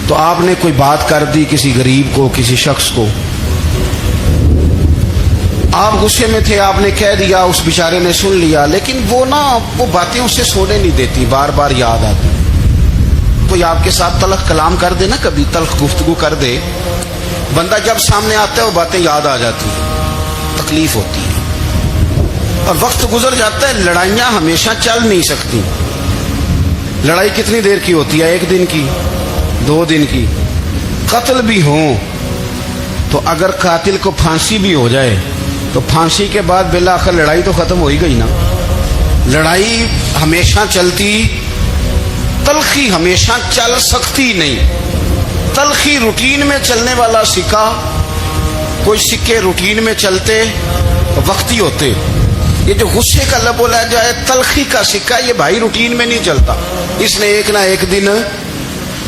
تو آپ نے کوئی بات کر دی کسی غریب کو, کسی شخص کو, آپ غصے میں تھے, آپ نے کہہ دیا, اس بیچارے نے سن لیا, لیکن وہ باتیں اسے سونے نہیں دیتی, بار بار یاد آتی. کوئی آپ کے ساتھ تلخ کلام کر دے نا, کبھی تلخ گفتگو کر دے, بندہ جب سامنے آتا ہے وہ باتیں یاد آ جاتی ہیں, تکلیف ہوتی ہے. اور وقت گزر جاتا ہے, لڑائیاں ہمیشہ چل نہیں سکتی. لڑائی کتنی دیر کی ہوتی ہے؟ 1 دن کی, 2 دن کی. قتل بھی ہوں تو اگر قاتل کو پھانسی بھی ہو جائے تو پھانسی کے بعد بالآخر لڑائی تو ختم ہو ہی گئی نا. لڑائی ہمیشہ چلتی, تلخی ہمیشہ چل سکتی نہیں. تلخی روٹین میں چلنے والا سکہ, کوئی سکے روٹین میں چلتے وقتی ہوتے. یہ جو غصے کا لب و لہجہ ہے, تلخی کا سکہ, یہ بھائی روٹین میں نہیں چلتا, اس نے ایک نہ ایک دن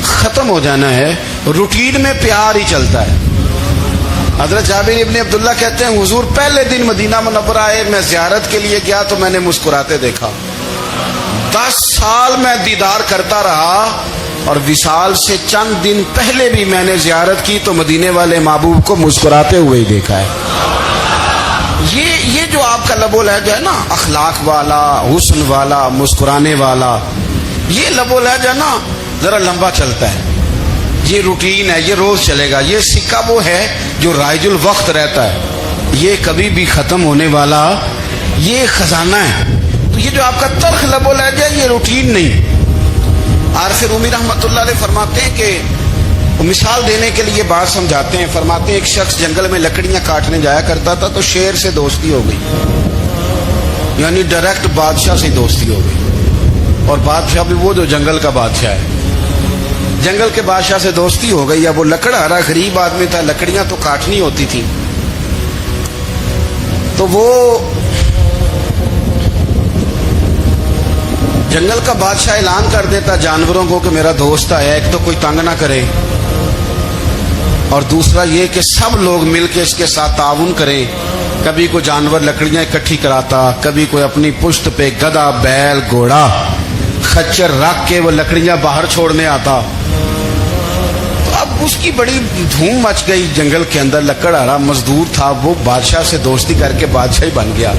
ختم ہو جانا ہے. روٹین میں پیار ہی چلتا ہے. حضرت جابر ابن عبداللہ کہتے ہیں حضور پہلے دن مدینہ منورہ آئے, میں زیارت کے لیے گیا تو میں نے مسکراتے دیکھا. 10 سال میں دیدار کرتا رہا, اور وصال سے چند دن پہلے بھی میں نے زیارت کی تو مدینے والے محبوب کو مسکراتے ہوئے ہی دیکھا ہے. یہ جو آپ کا لب و لہجہ ہے نا, اخلاق والا, حسن والا, مسکرانے والا, یہ لب و لہجہ نا ذرا لمبا چلتا ہے. یہ روٹین ہے, یہ روز چلے گا. یہ سکہ وہ ہے جو رائج الوقت رہتا ہے, یہ کبھی بھی ختم ہونے والا یہ خزانہ ہے. تو یہ جو آپ کا تلخ لب و لہجہ ہے, یہ روٹین نہیں. عارف رومی رحمۃ اللہ علیہ فرماتے ہیں کہ مثال دینے کے لیے بات سمجھاتے ہیں. فرماتے ہیں ایک شخص جنگل میں لکڑیاں کاٹنے جایا کرتا تھا تو شیر سے دوستی ہو گئی, یعنی ڈائریکٹ بادشاہ سے دوستی ہو گئی. اور بادشاہ بھی وہ جو جنگل کا بادشاہ ہے, جنگل کے بادشاہ سے دوستی ہو گئی. اب وہ لکڑہارا غریب آدمی تھا, لکڑیاں تو کاٹنی ہوتی تھی, تو وہ جنگل کا بادشاہ اعلان کر دیتا جانوروں کو کہ میرا دوست ہے, ایک تو کوئی تنگ نہ کرے, اور دوسرا یہ کہ سب لوگ مل کے اس کے ساتھ تعاون کریں. کبھی کوئی جانور لکڑیاں اکٹھی کراتا, کبھی کوئی اپنی پشت پہ گدھا, بیل, گھوڑا, خچر رکھ کے وہ لکڑیاں باہر چھوڑنے آتا. تو اب اس کی بڑی دھوم مچ گئی جنگل کے اندر. لکڑہارا مزدور تھا, وہ بادشاہ سے دوستی کر کے بادشاہ ہی بن گیا.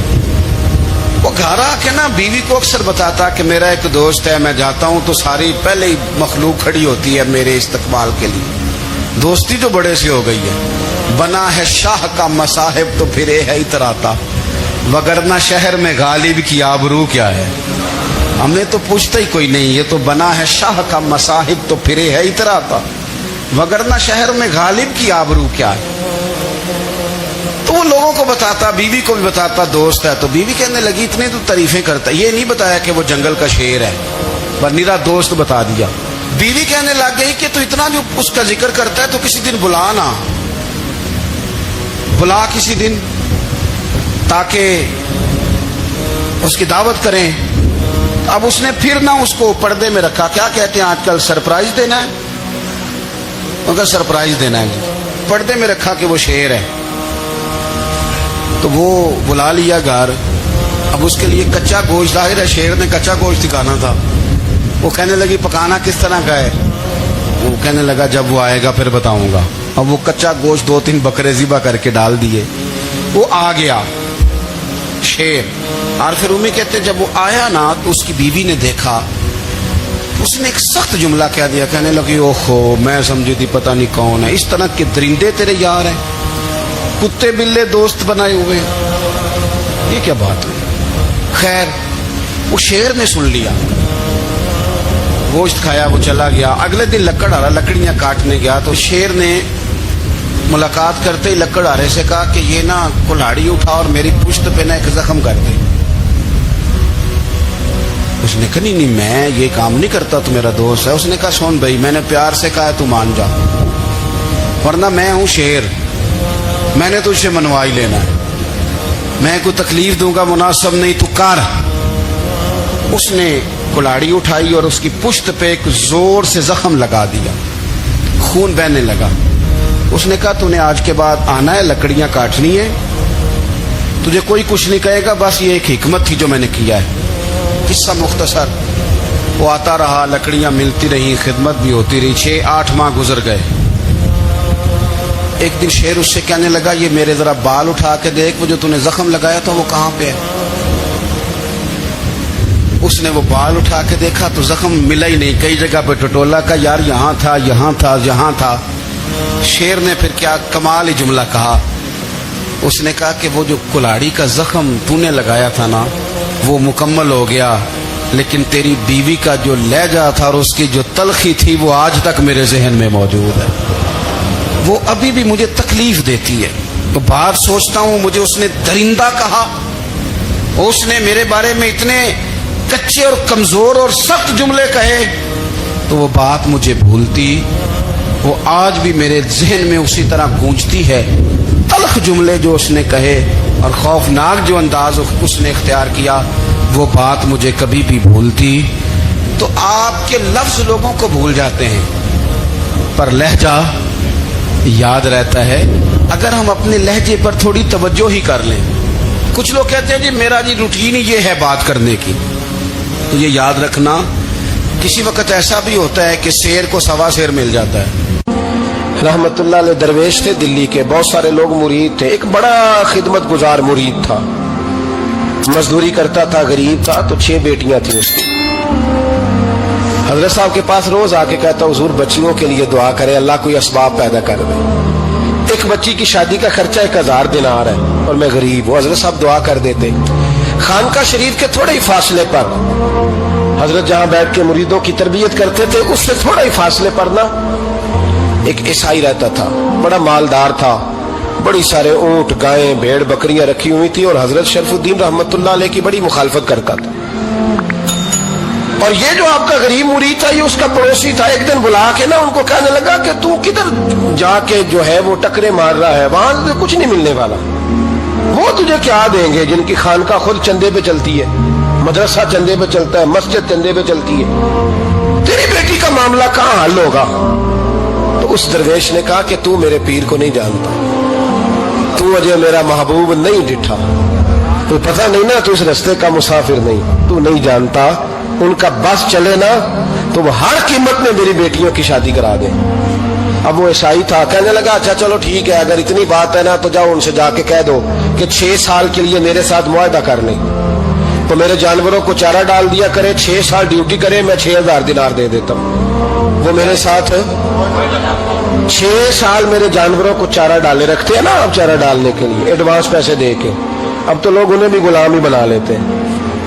وہ گھر آ کے نا بیوی کو اکثر بتاتا کہ میرا ایک دوست ہے, میں جاتا ہوں تو ساری پہلے ہی مخلوق کھڑی ہوتی ہے میرے استقبال کے لیے. دوستی تو بڑے سے ہو گئی ہے. بنا ہے شاہ کا مصاحب تو پھرے ہے اتراتا, وگرنہ شہر میں غالب کی آبرو کیا ہے. ہمیں تو پوچھتا ہی کوئی نہیں، یہ تو بنا ہے شاہ کا مصاحب تو پھرے ہے اترا تھا، وگرنہ شہر میں غالب کی آبرو کیا ہے۔ تو وہ لوگوں کو بتاتا، بیوی کو بھی بتاتا دوست ہے، تو بیوی کہنے لگی اتنے تو تعریفیں کرتا، یہ نہیں بتایا کہ وہ جنگل کا شیر ہے، پر نیرا دوست بتا دیا۔ بیوی کہنے لگ گئی کہ تو اتنا جو اس کا ذکر کرتا ہے تو کسی دن بلا نا، بلا کسی دن تاکہ اس کی دعوت کریں۔ اب اس نے پھر نہ اس کو پردے میں رکھا، کیا کہتے ہیں آج کل، سرپرائز دینا ہے، اگر سرپرائز دینا ہے پردے میں رکھا کہ وہ شیر ہے۔ تو وہ بلا لیا گھر، اب اس کے لیے کچا گوشت، ظاہر ہے شیر نے کچا گوشت دکھانا تھا۔ وہ کہنے لگی پکانا کس طرح کا ہے؟ وہ کہنے لگا جب وہ آئے گا پھر بتاؤں گا۔ اب وہ کچا گوشت 2-3 بکرے ذبح کر کے ڈال دیے، وہ آ گیا شیر۔ اور پھر امی کہتے جب وہ آیا نا تو اس کی بیوی نے دیکھا، اس نے ایک سخت جملہ کہہ دیا، کہنے لگی اوہو میں سمجھی تھی پتہ نہیں کون ہے، اس طرح کے درندے تیرے یار ہیں، کتے بلے دوست بنائے ہوئے، یہ کیا بات ہے؟ خیر وہ شیر نے سن لیا، گوشت کھایا، وہ چلا گیا۔ اگلے دن لکڑ آ رہا، لکڑیاں کاٹنے گیا تو شیر نے ملاقات کرتے ہی لکڑ آرے سے کہا کہ یہ نا کلاڑی اٹھا اور میری پشت پہ نا ایک زخم کر دے۔ اس نے کہا نہیں میں یہ کام نہیں کرتا، تو میرا دوست ہے۔ اس نے کہا سن بھائی میں نے پیار سے کہا ہے تو مان جا، ورنہ میں ہوں شیر، میں نے تجھ سے منوا ہی لینا ہے، میں کوئی تکلیف دوں گا مناسب نہیں، تو کر۔ اس نے کلاڑی اٹھائی اور اس کی پشت پہ ایک زور سے زخم لگا دیا، خون بہنے لگا۔ اس نے کہا تو نے آج کے بعد آنا ہے، لکڑیاں کاٹنی ہے، تجھے کوئی کچھ نہیں کہے گا، بس یہ ایک حکمت تھی جو میں نے کیا ہے۔ قصہ مختصر، وہ آتا رہا، لکڑیاں ملتی رہی، خدمت بھی ہوتی رہی، 6-8 ماہ گزر گئے۔ ایک دن شیر اس سے کہنے لگا یہ میرے ذرا بال اٹھا کے دیکھ، وہ جو تو نے زخم لگایا تھا وہ کہاں پہ ہے؟ اس نے وہ بال اٹھا کے دیکھا تو زخم ملا ہی نہیں، کئی جگہ پہ ٹٹولا کا، یار یہاں تھا یہاں تھا یہاں تھا۔ شیر نے پھر کیا کمال ہی جملہ کہا، اس نے کہا کہ وہ جو کلاڑی کا زخم تو نے لگایا تھا نا وہ مکمل ہو گیا، لیکن تیری بیوی کا جو لہجہ تھا اور اس کی جو تلخی تھی وہ آج تک میرے ذہن میں موجود ہے، وہ ابھی بھی مجھے تکلیف دیتی ہے۔ تو بات سوچتا ہوں مجھے اس نے درندہ کہا، اس نے میرے بارے میں اتنے کچے اور کمزور اور سخت جملے کہے، تو وہ بات مجھے بھولتی، وہ آج بھی میرے ذہن میں اسی طرح گونجتی ہے۔ تلخ جملے جو اس نے کہے اور خوفناک جو انداز اس نے اختیار کیا، وہ بات مجھے کبھی بھی بھولتی۔ تو آپ کے لفظ لوگوں کو بھول جاتے ہیں پر لہجہ یاد رہتا ہے، اگر ہم اپنے لہجے پر تھوڑی توجہ ہی کر لیں۔ کچھ لوگ کہتے ہیں جی میرا جی روٹین ہی یہ ہے بات کرنے کی، تو یہ یاد رکھنا کسی وقت ایسا بھی ہوتا ہے کہ شیر کو سوا شیر مل جاتا ہے۔ رحمت اللہ علیہ درویش تھے دلی کے، بہت سارے لوگ مرید تھے، ایک بڑا خدمت گزار مرید تھا، مزدوری کرتا تھا، غریب تھا، تو 6 بیٹیاں تھیں اس کی۔ حضرت صاحب کے پاس روز آ کے کہتا حضور بچیوں کے لیے دعا کرے، اللہ کوئی اسباب پیدا کر دے، ایک بچی کی شادی کا خرچہ 1000 دینار ہے اور میں غریب ہوں۔ حضرت صاحب دعا کر دیتے۔ خانقاہ شریف کے تھوڑے ہی فاصلے پر حضرت جہاں بیٹھ کے مریدوں کی تربیت کرتے تھے، اس سے تھوڑا ہی فاصلے پر نا ایک عیسائی رہتا تھا، بڑا مالدار تھا، بڑی سارے اونٹ گائیں بھیڑ بکریاں رکھی ہوئی تھی، اور حضرت شرف الدین رحمت اللہ علیہ کی بڑی مخالفت کرتا تھا۔ اور یہ جو آپ کا غریب مرید تھا، یہ اس کا پڑوسی تھا، ایک دن بلا کے نا ان کو کہنے لگا کہ تو کدھر جا کے جو ہے وہ ٹکرے مار رہا ہے، وہاں سے کچھ نہیں ملنے والا، وہ تجھے کیا دیں گے جن کی خانقاہ خود چندے پہ چلتی ہے، مدرسہ چندے پہ چلتا ہے، مسجد چندے پہ چلتی ہے، تیری بیٹی کا معاملہ کہاں حل ہوگا؟ تو اس درویش نے کہا کہ تو میرے پیر کو نہیں جانتا، تو مجھے میرا محبوب نہیں ڈٹھا، تو پتہ نہیں نا، تو اس رستے کا مسافر نہیں، تو نہیں جانتا، ان کا بس چلے نا تو وہ ہر قیمت میں میری بیٹیوں کی شادی کرا دیں۔ اب وہ عیسائی تھا، کہنے لگا اچھا چلو ٹھیک ہے، اگر اتنی بات ہے نا تو جاؤ ان سے جا کے کہہ دو کہ 6 سال کے لیے میرے ساتھ معاہدہ کر لیں، تو میرے جانوروں کو چارہ ڈال دیا کرے، 6 سال ڈیوٹی کرے، میں 6000 دینار دے دیتا ہوں۔ وہ میرے ساتھ 6 سال میرے جانوروں کو چارہ ڈالے رکھتے ہیں نا، اب چارہ ڈالنے کے لیے ایڈوانس پیسے دے کے، اب تو لوگ انہیں بھی غلام ہی بنا لیتے ہیں،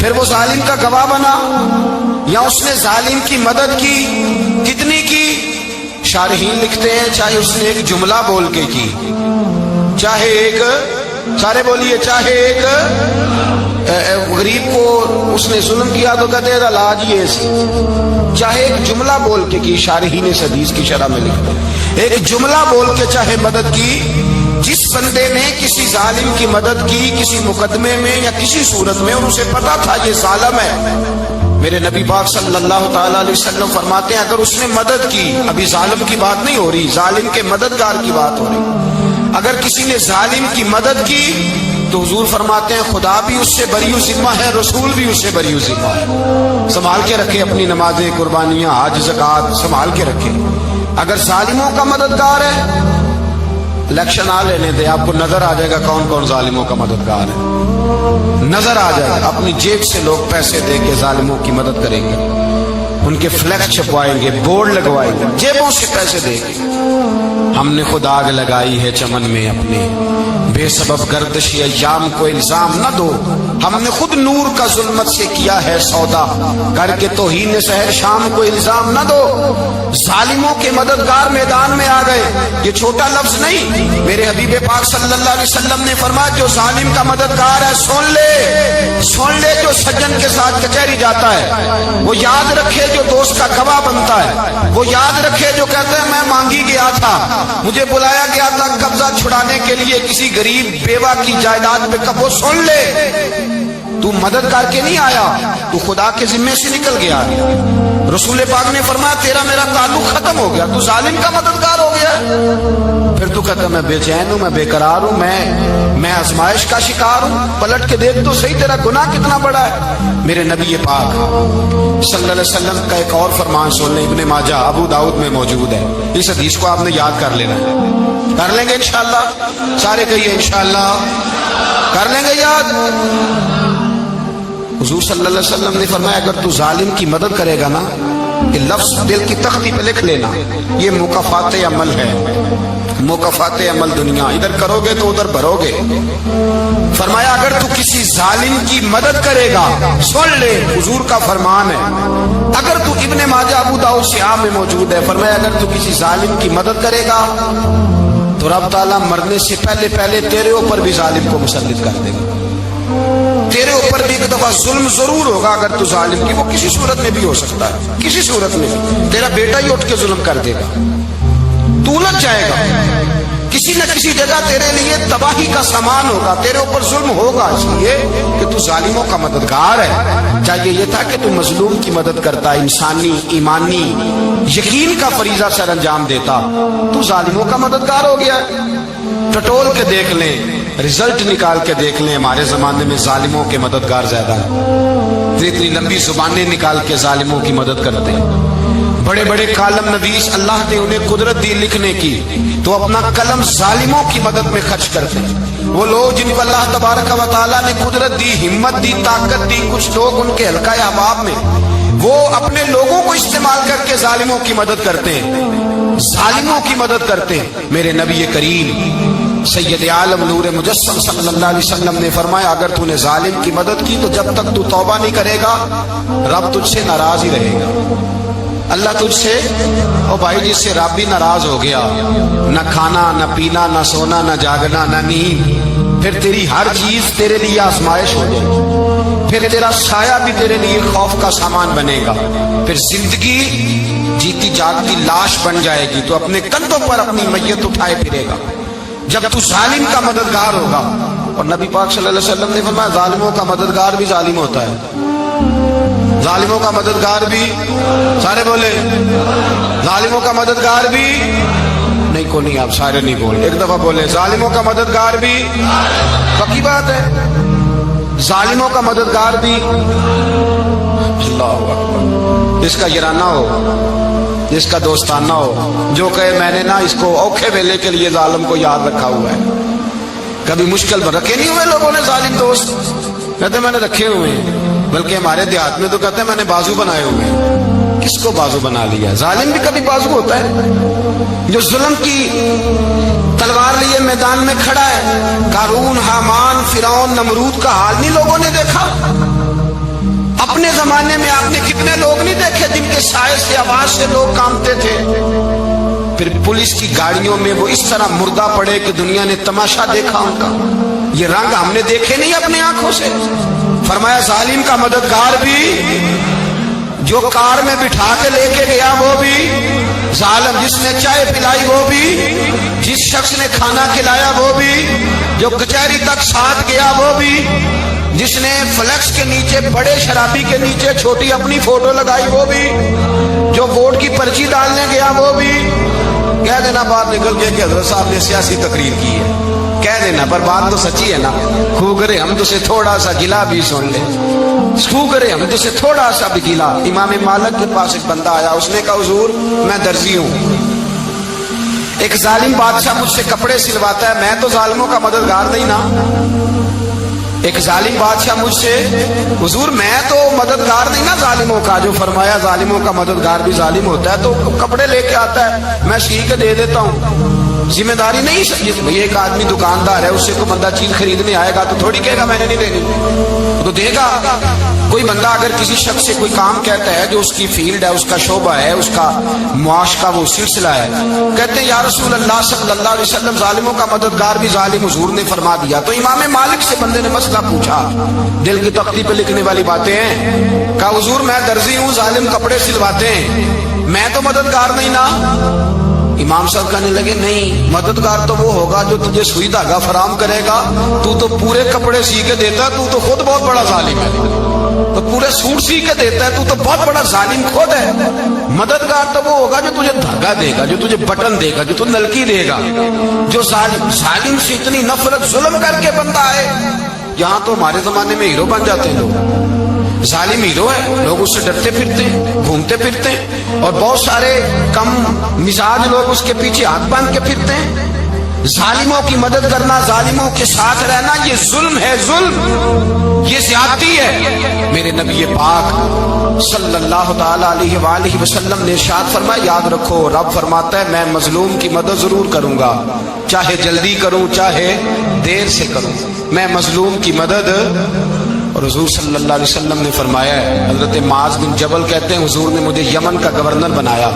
پھر وہ ظالم کا گواہ بنا یا اس نے ظالم کی مدد کی؟ کتنی کی؟ شارحین لکھتے ہیں چاہے اس نے ایک جملہ بول کے کی، چاہے ایک، سارے بولیے، چاہے ایک غریب کو اس نے ظلم کیا تو کہتے ہیں علاج یہ سی، چاہے ایک جملہ بول کے کی، شارحین اس حدیث کی شرح میں لکھتے ہیں ایک جملہ بول کے چاہے مدد کی، جس بندے نے کسی ظالم کی مدد کی کسی مقدمے میں یا کسی صورت میں اور اسے پتا تھا یہ ظالم ہے، میرے نبی پاک صلی اللہ تعالی علیہ وسلم فرماتے ہیں اگر اس نے مدد کی، ابھی ظالم کی بات نہیں ہو رہی، ظالم کے مددگار کی بات ہو رہی، اگر کسی نے ظالم کی مدد کی تو حضور فرماتے ہیں خدا بھی اس سے بری و ذمہ ہے، رسول بھی اس سے بری و ذمہ ہے۔ سنبھال کے رکھے اپنی نمازیں، قربانیاں، حج، زکوٰۃ سنبھال کے رکھے۔ اگر ظالموں کا مددگار ہے، الیکشن آ لینے دے، آپ کو نظر آ جائے گا کون کون ظالموں کا مددگار ہے، نظر آ جائے گا۔ اپنی جیب سے لوگ پیسے دے کے ظالموں کی مدد کریں گے، ان کے فلیکس چھپوائیں گے، بورڈ لگوائیں گے، جیبوں سے پیسے دے گے۔ ہم نے خود آگ لگائی ہے چمن میں اپنے، بے سبب گردش ایام کو الزام نہ دو، ہم نے خود نور کا ظلمت سے کیا ہے سودا، کر کے توہین سحر شام کو الزام نہ دو۔ ظالموں کے مددگار میدان میں آ گئے، یہ چھوٹا لفظ نہیں، میرے حبیب پاک صلی اللہ علیہ وسلم نے فرمایا جو ظالم کا مددگار ہے سن لے جو سجن کے ساتھ کچہری جاتا ہے، وہ یاد رکھے جو دوست کا گواہ بنتا ہے، وہ یاد رکھے جو کہتا ہے میں مانگی گیا تھا، مجھے بلایا گیا تھا قبضہ چھڑانے کے لیے کسی غریب بیوہ کی جائیداد پہ، کب وہ سن لے تو مدد کر کے نہیں آیا، تو خدا کے ذمے سے نکل گیا۔ رسول پاک نے فرمایا تیرا میرا تعلق ختم ہو گیا، تو ظالم کا مددگار ہو گیا۔ پھر تو کہتا میں بے چین ہوں، میں بے قرار ہوں، میں آزمائش کا شکار ہوں، پلٹ کے دیکھ تو صحیح تیرا گناہ کتنا بڑا ہے۔ میرے نبی پاک صلی اللہ علیہ وسلم کا ایک اور فرمان سن لیں، ابن ماجہ ابو داؤد میں موجود ہے، اس حدیث کو آپ نے یاد کر لینا ہے، کر لیں گے انشاءاللہ، سارے کہیے انشاءاللہ، کر لیں گے یاد۔ حضور صلی اللہ علیہ وسلم نے فرمایا اگر تو ظالم کی مدد کرے گا نا، یہ لفظ دل کی تختی پہ لکھ لینا، یہ مکافات عمل ہے، مکافات عمل دنیا، ادھر کرو گے تو ادھر بھرو گے۔ فرمایا اگر تو کسی ظالم کی مدد کرے گا، سن لے حضور کا فرمان ہے، اگر تو ابن ماجہ ابو داؤد شیعہ میں موجود ہے، فرمایا اگر تو کسی ظالم کی مدد کرے گا تو رب تعالیٰ مرنے سے پہلے تیرے اوپر بھی ظالم کو مسلط کر دے گا، تیرے اوپر بھی ایک دفعہ ظلم ضرور ہوگا اگر تو ظالم کی، وہ کسی صورت میں بھی ہو سکتا ہے، کسی صورت میں بھی تیرا بیٹا ہی اٹھ کے ظلم کر دے گا، تو الجھ جائے گا، کسی نہ کسی جگہ تیرے لیے تباہی کا سامان ہوگا، تیرے اوپر ظلم ہوگا، اس لیے کہ تو ظالموں کا مددگار ہے۔ چاہیے یہ تھا کہ تو مظلوم کی مدد کرتا، انسانی ایمانی یقین کا فریضہ سر انجام دیتا، تو ظالموں کا مددگار ہو گیا۔ ٹٹول کے دیکھ لیں، رزلٹ نکال کے دیکھ لیں، ہمارے زمانے میں ظالموں کے مددگار زیادہ ہیں، اتنی لمبی زبانیں نکال کے ظالموں کی مدد کرتے ہیں، بڑے بڑے کالم نویس اللہ نے انہیں قدرت دی لکھنے کی، تو اپنا قلم ظالموں کی مدد میں خرچ کرتے ہیں۔ وہ لوگ جن کو اللہ تبارک و تعالیٰ نے قدرت دی، ہمت دی، طاقت دی، کچھ لوگ ان کے حلقہ احباب میں وہ اپنے لوگوں کو استعمال کر کے ظالموں کی مدد کرتے ہیں، ظالموں کی مدد کرتے ہیں۔ میرے نبی کریم سید عالم نور مجسم صلی اللہ علیہ وسلم نے فرمایا اگر تو نے ظالم کی مدد کی تو جب تک تو توبہ نہیں کرے گا رب تجھ سے ناراض ہی رہے گا، اللہ تجھ سے، او بھائی جس سے رب بھی ناراض ہو گیا، نہ کھانا نہ پینا نہ سونا نہ جاگنا نہ نیند، پھر تیری ہر چیز تیرے لیے آزمائش ہو جائے گی، پھر تیرا سایہ بھی تیرے لیے خوف کا سامان بنے گا، پھر زندگی جیتی جاگتی لاش بن جائے گی، تو اپنے کندھوں پر اپنی میت اٹھائے پھرے گا جب تو ظالم کا مددگار ہوگا۔ اور نبی پاک صلی اللہ علیہ وسلم نے فرمایا ظالموں کا مددگار بھی ظالم ہوتا ہے، ظالموں کا مددگار بھی، سارے بولے ظالموں کا مددگار بھی نہیں، کو نہیں، آپ سارے نہیں بولے، ایک دفعہ بولے ظالموں کا مددگار بھی، پکی بات ہے، ظالموں کا مددگار بھی۔ اللہ اکبر، جس کا یارانہ ہو، جس کا دوستانہ ہو، جو کہے میں نے نا اس کو اوکھے ویلے کے لیے ظالم کو یاد رکھا ہوا ہے، کبھی مشکل میں رکھے نہیں ہوئے لوگوں نے ظالم دوست، کہتے میں نے رکھے ہوئے ہیں، بلکہ ہمارے دیہات میں تو کہتے ہیں میں نے بازو بنائے ہوئے ہیں۔ کس کو بازو بنا لیا؟ ظالم بھی کبھی بازو ہوتا ہے، جو ظلم کی تلوار لیے میدان میں کھڑا ہے۔ قارون، حامان، فرعون، نمرود کا حال نہیں لوگوں نے دیکھا؟ اپنے زمانے میں آپ نے کتنے لوگ نہیں دیکھے جن کے سائے سے آواز سے لوگ کانپتے تھے، پھر پولیس کی گاڑیوں میں وہ اس طرح مردہ پڑے کہ دنیا نے تماشا دیکھا ان کا. یہ رنگ ہم نے دیکھے نہیں اپنے آنکھوں سے. فرمایا ظالم کا مددگار بھی، جو کار میں بٹھا کے لے کے گیا وہ بھی ظالم، جس نے چائے پلائی وہ بھی، جس شخص نے کھانا کھلایا وہ بھی، جو کچہری تک ساتھ گیا وہ بھی، جس نے فلیکس کے نیچے بڑے شرابی کے نیچے چھوٹی اپنی فوٹو لگائی وہ بھی، جو ووٹ کی پرچی ڈالنے گیا وہ بھی. کہہ دینا بات نکل کے کہ حضرت صاحب نے سیاسی تقریر کی ہے، کہہ دینا، پر بات تو سچی ہے نا. خو کرے ہم تو سے تھوڑا سا گلا بھی سن لے، خو کرے ہم تو سے تھوڑا سا بھی گلا. امام مالک کے پاس ایک بندہ آیا، اس نے کہا حضور میں درزی ہوں، ایک ظالم بادشاہ مجھ سے کپڑے سلواتا ہے، میں تو ظالموں کا مددگار نہیں نا. ایک ظالم بادشاہ مجھ سے، حضور میں تو مددگار نہیں نا ظالموں کا. جو فرمایا ظالموں کا مددگار بھی ظالم ہوتا ہے، تو کپڑے لے کے آتا ہے میں سی کے دے دیتا ہوں، ذمہ داری نہیں. ایک آدمی دکاندار ہے، اس سے کوئی بندہ چیز خریدنے آئے گا تو تھوڑی کہے گا میں نے نہیں دینی، تو دے گا. کوئی بندہ اگر کسی شخص سے کوئی کام کہتا ہے جو اس کی فیلڈ ہے، اس کا شعبہ ہے، اس کا معاش کا وہ سلسلہ ہے، کہتے ہیں یا رسول اللہ صلی اللہ علیہ وسلم ظالموں کا مددگار بھی ظالم، حضور نے فرما دیا. تو امام مالک سے بندے نے مسئلہ پوچھا، دل کی تختی پہ لکھنے والی باتیں ہیں. کہا حضور میں درزی ہوں، ظالم کپڑے سلواتے ہیں، میں تو مددگار نہیں نا. امام صاحب کہنے لگے نہیں، مددگار تو وہ ہوگا جو تجھے سوئی دھاگا فراہم کرے گا. تو پورے کپڑے سی کے دیتا ہے، تو خود بہت بڑا ظالم ہے. تو پورے سوٹ سی کے دیتا ہے، تو بہت بڑا ظالم خود ہے. مددگار تو وہ ہوگا جو تجھے دھاگا دے گا، جو تجھے بٹن دے گا، جو تجھے نلکی دے گا. جو ظالم سے اتنی نفرت ظلم کر کے بندہ ہے. یہاں تو ہمارے زمانے میں ہیرو بن جاتے ہیں لوگ، ظالم ہیرو ہے، لوگ اس سے ڈرتے پھرتے ہیں، گھومتے پھرتے ہیں، اور بہت سارے کم مزاج لوگ اس کے پیچھے ہاتھ باندھ کے پھرتے ہیں. ظالموں کی مدد کرنا، ظالموں کے ساتھ رہنا، یہ ظلم ہے، ظلم، یہ زیادتی ہے. میرے نبی پاک صلی اللہ تعالی علیہ وآلہ وسلم نے ارشاد فرمایا، یاد رکھو رب فرماتا ہے میں مظلوم کی مدد ضرور کروں گا، چاہے جلدی کروں چاہے دیر سے کروں، میں مظلوم کی مدد. اور حضور صلی اللہ علیہ وسلم نے فرمایا ہے، حضرت معاذ بن جبل کہتے ہیں حضور نے مجھے یمن کا گورنر بنایا.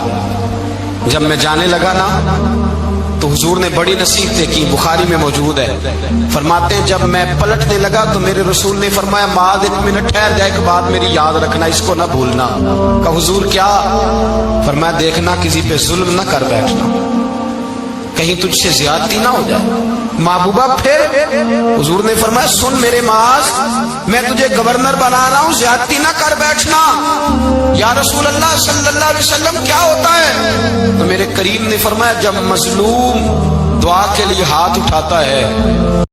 جب میں جانے لگا نا تو حضور نے بڑی نصیحتیں کی، بخاری میں موجود ہے. فرماتے ہیں جب میں پلٹنے لگا تو میرے رسول نے فرمایا معاذ ایک منٹ ٹھہر جا، ایک بات میری یاد رکھنا، اس کو نہ بھولنا. کہا حضور کیا؟ فرمایا دیکھنا کسی پہ ظلم نہ کر بیٹھنا، کہیں تجھ سے زیادتی نہ ہو جائے. محبوبہ پھر حضور نے فرمایا سن میرے معاذ، میں تجھے گورنر بنا رہا ہوں، زیادتی نہ کر بیٹھنا. یا رسول اللہ صلی اللہ علیہ وسلم کیا ہوتا ہے؟ تو میرے کریم نے فرمایا جب مظلوم دعا کے لیے ہاتھ اٹھاتا ہے